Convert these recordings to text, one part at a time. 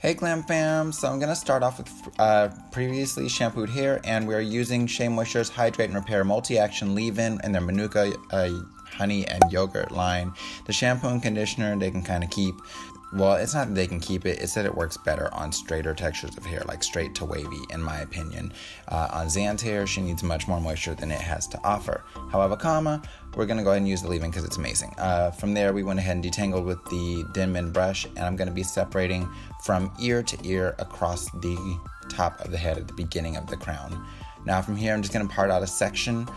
Hey GlamFam, so I'm going to start off with previously shampooed hair, and we're using Shea Moisture's Hydrate and Repair Multi-Action Leave-In and their Manuka honey and yogurt line. The shampoo and conditioner they can kind of keep. Well, it's not that they can keep it, it's that it works better on straighter textures of hair, like straight to wavy, in my opinion. On Zan's hair, she needs much more moisture than it has to offer. However, we're going to go ahead and use the leave-in because it's amazing. From there, we went ahead and detangled with the Denman brush, and I'm going to be separating from ear to ear across the top of the head at the beginning of the crown. Now from here, I'm just going to part out a section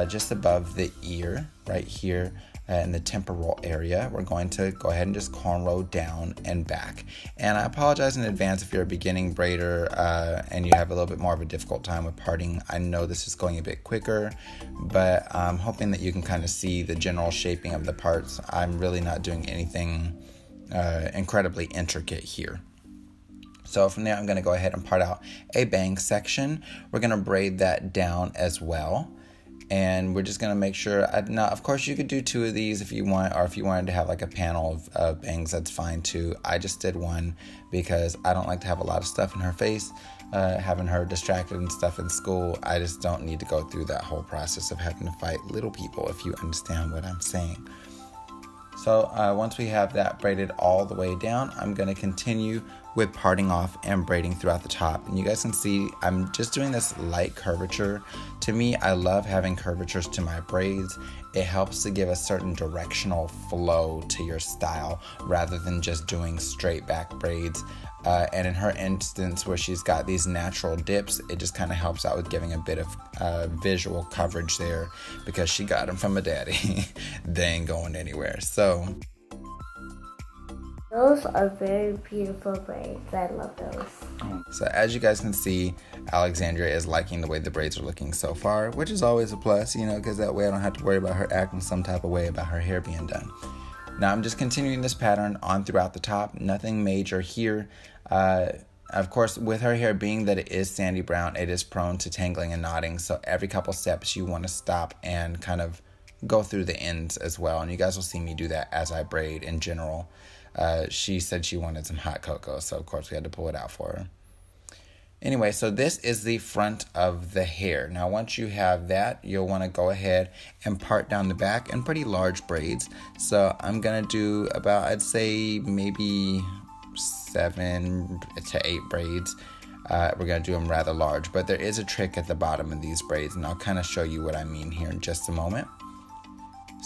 just above the ear, right here. In the temporal area, we're going to go ahead and just cornrow down and back. And I apologize in advance if you're a beginning braider and you have a little bit more of a difficult time with parting. I know this is going a bit quicker, but I'm hoping that you can kind of see the general shaping of the parts. I'm really not doing anything incredibly intricate here. So from there, I'm going to go ahead and part out a bang section. We're going to braid that down as well. And we're just going to make sure, now of course you could do two of these if you want, or if you wanted to have like a panel of bangs, that's fine too. I just did one because I don't like to have a lot of stuff in her face, having her distracted and stuff in school. I just don't need to go through that whole process of having to fight little people, if you understand what I'm saying. So once we have that braided all the way down, I'm going to continue with parting off and braiding throughout the top. And you guys can see I'm just doing this light curvature. To me, I love having curvatures to my braids. It helps to give a certain directional flow to your style rather than just doing straight back braids. And in her instance, where she's got these natural dips, it just kind of helps out with giving a bit of visual coverage there, because she got them from a daddy. They ain't going anywhere. So those are very beautiful braids. I love those. So as you guys can see, Alexzandria is liking the way the braids are looking so far, which is always a plus, you know, because that way I don't have to worry about her acting some type of way about her hair being done. Now I'm just continuing this pattern on throughout the top, nothing major here. Of course, with her hair being that it is sandy brown, it is prone to tangling and knotting, so every couple steps you want to stop and kind of go through the ends as well, and you guys will see me do that as I braid in general. She said she wanted some hot cocoa, so of course we had to pull it out for her. Anyway, so this is the front of the hair. Now once you have that, you'll want to go ahead and part down the back in pretty large braids. So I'm going to do about, I'd say maybe 7 to 8 braids. We're going to do them rather large, but there is a trick at the bottom of these braids, and I'll kind of show you what I mean here in just a moment.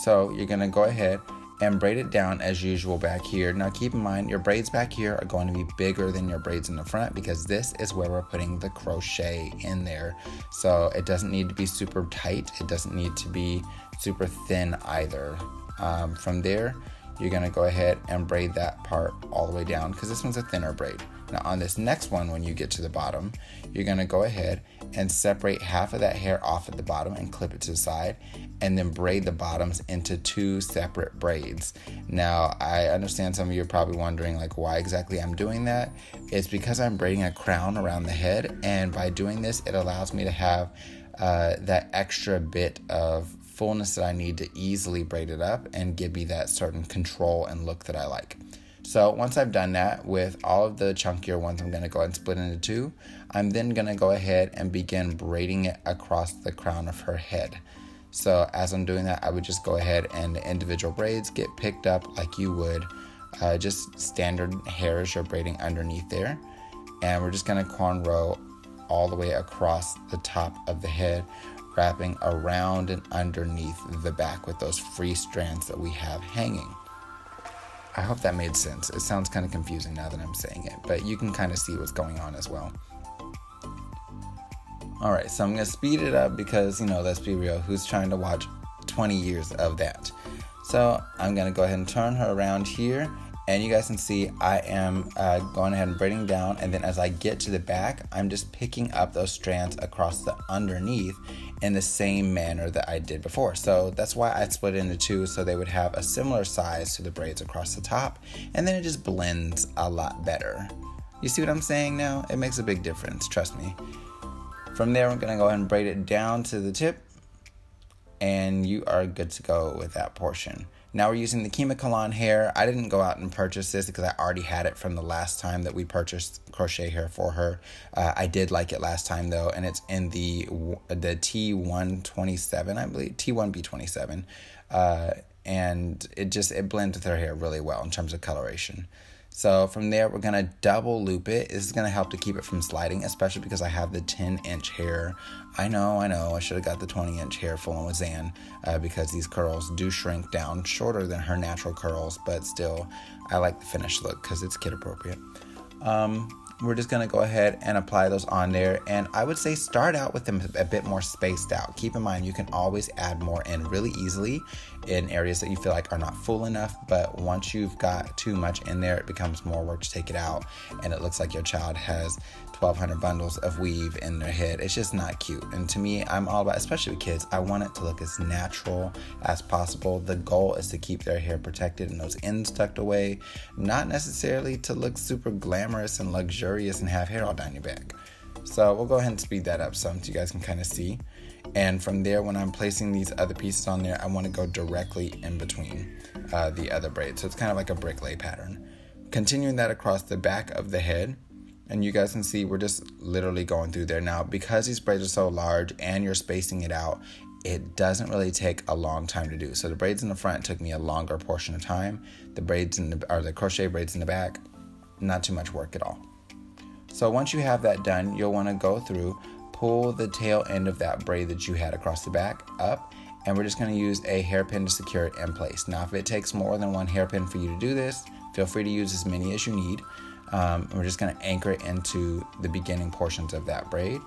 So you're going to go ahead and braid it down as usual back here. Now keep in mind, your braids back here are going to be bigger than your braids in the front, because this is where we're putting the crochet in there. So it doesn't need to be super tight. It doesn't need to be super thin either. From there, you're gonna go ahead and braid that part all the way down, because this one's a thinner braid. Now on this next one, when you get to the bottom, you're gonna go ahead and separate half of that hair off at the bottom and clip it to the side, and then braid the bottoms into 2 separate braids. Now I understand some of you are probably wondering like why exactly I'm doing that. It's because I'm braiding a crown around the head, and by doing this, it allows me to have that extra bit of fullness that I need to easily braid it up and give me that certain control and look that I like. So once I've done that with all of the chunkier ones, I'm going to go ahead and split into 2. I'm then going to go ahead and begin braiding it across the crown of her head. So as I'm doing that, I would just go ahead and the individual braids get picked up like you would just standard hairs you're braiding underneath there. And we're just going to cornrow all the way across the top of the head, wrapping around and underneath the back with those free strands that we have hanging. I hope that made sense. It sounds kind of confusing now that I'm saying it, but you can kind of see what's going on as well. Alright, so I'm going to speed it up because, you know, let's be real, who's trying to watch 20 years of that? So I'm going to go ahead and turn her around here, and you guys can see I am going ahead and braiding down, and then as I get to the back, I'm just picking up those strands across the underneath in the same manner that I did before. So that's why I split it into 2, so they would have a similar size to the braids across the top, and then it just blends a lot better. You see what I'm saying now? It makes a big difference, trust me. From there, I'm going to go ahead and braid it down to the tip, and you are good to go with that portion. Now we're using the Kimikalan hair. I didn't go out and purchase this because I already had it from the last time that we purchased crochet hair for her. I did like it last time though, and it's in the T127, I believe, T1B27. And it blends with her hair really well in terms of coloration. So from there, we're going to double loop it. This is going to help to keep it from sliding, especially because I have the 10-inch hair. I know, I should have got the 20-inch hair full on with Zan because these curls do shrink down shorter than her natural curls, but still, I like the finished look because it's kid appropriate. We're just going to go ahead and apply those on there. And I would say start out with them a bit more spaced out. Keep in mind, you can always add more in really easily in areas that you feel like are not full enough. But once you've got too much in there, it becomes more work to take it out. And it looks like your child has 1,200 bundles of weave in their head. It's just not cute. And to me, I'm all about, especially with kids, I want it to look as natural as possible. The goal is to keep their hair protected and those ends tucked away, not necessarily to look super glamorous and luxurious and have hair all down your back. So we'll go ahead and speed that up some so you guys can kind of see. And from there, when I'm placing these other pieces on there, I want to go directly in between the other braids. So it's kind of like a brick lay pattern. Continuing that across the back of the head. And you guys can see we're just literally going through there. Now, because these braids are so large and you're spacing it out, it doesn't really take a long time to do. So the braids in the front took me a longer portion of time. The braids the crochet braids in the back, not too much work at all. So once you have that done, you'll want to go through, pull the tail end of that braid that you had across the back up, and we're just going to use a hairpin to secure it in place. Now, if it takes more than one hairpin for you to do this, feel free to use as many as you need. We're just going to anchor it into the beginning portions of that braid.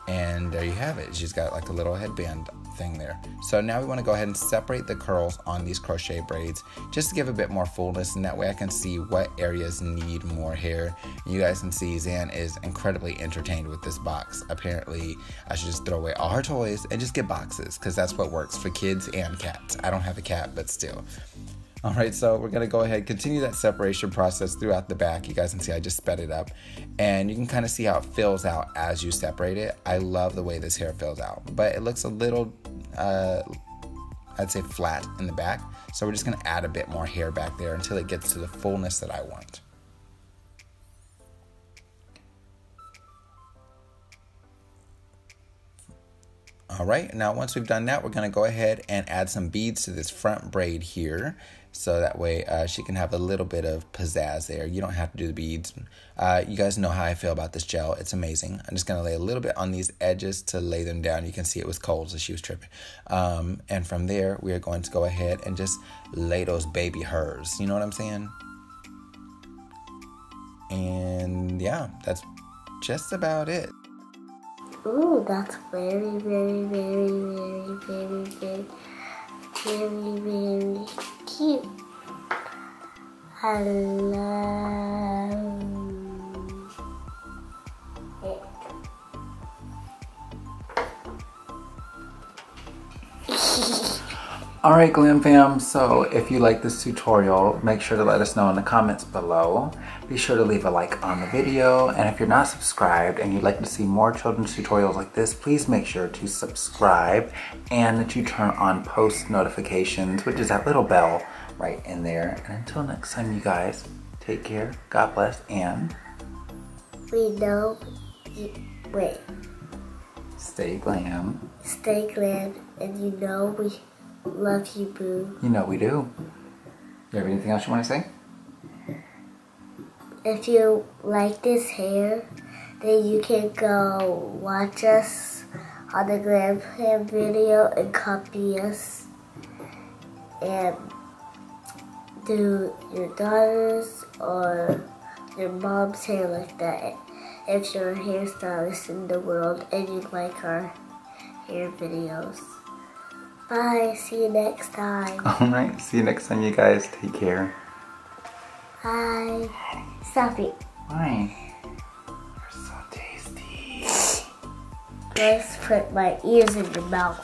And there you have it. She's got like a little headband thing there. So now we want to go ahead and separate the curls on these crochet braids just to give a bit more fullness, and that way I can see what areas need more hair. You guys can see Zan is incredibly entertained with this box. Apparently, I should just throw away all her toys and just get boxes because that's what works for kids and cats. I don't have a cat, but still. All right, so we're going to go ahead and continue that separation process throughout the back. You guys can see I just sped it up, and you can kind of see how it fills out as you separate it. I love the way this hair fills out, but it looks a little, I'd say flat in the back. So we're just going to add a bit more hair back there until it gets to the fullness that I want. All right, now once we've done that, we're going to go ahead and add some beads to this front braid here. So that way she can have a little bit of pizzazz there. You don't have to do the beads. You guys know how I feel about this gel. It's amazing. I'm just going to lay a little bit on these edges to lay them down. You can see it was cold, so she was tripping. And from there, we are going to go ahead and just lay those baby hairs. You know what I'm saying? And yeah, that's just about it. Ooh, that's very, very, very, very, very, very, very, very cute. I love it. Alright Glam Fam, so if you like this tutorial, make sure to let us know in the comments below. Be sure to leave a like on the video, and if you're not subscribed and you'd like to see more children's tutorials like this, please make sure to subscribe and that you turn on post notifications, which is that little bell right in there. And until next time, you guys, take care, God bless, and wait. Stay glam. Stay glam, and you know we love you, boo. You know we do. You have anything else you want to say? If you like this hair, then you can go watch us on the GlamFam video and copy us and do your daughter's or your mom's hair like that. If you're a hairstylist in the world and you like our hair videos. Bye. See you next time. Alright, see you next time, you guys. Take care. Bye. Stop it. Why? You're so tasty. Let's put my ears in your mouth.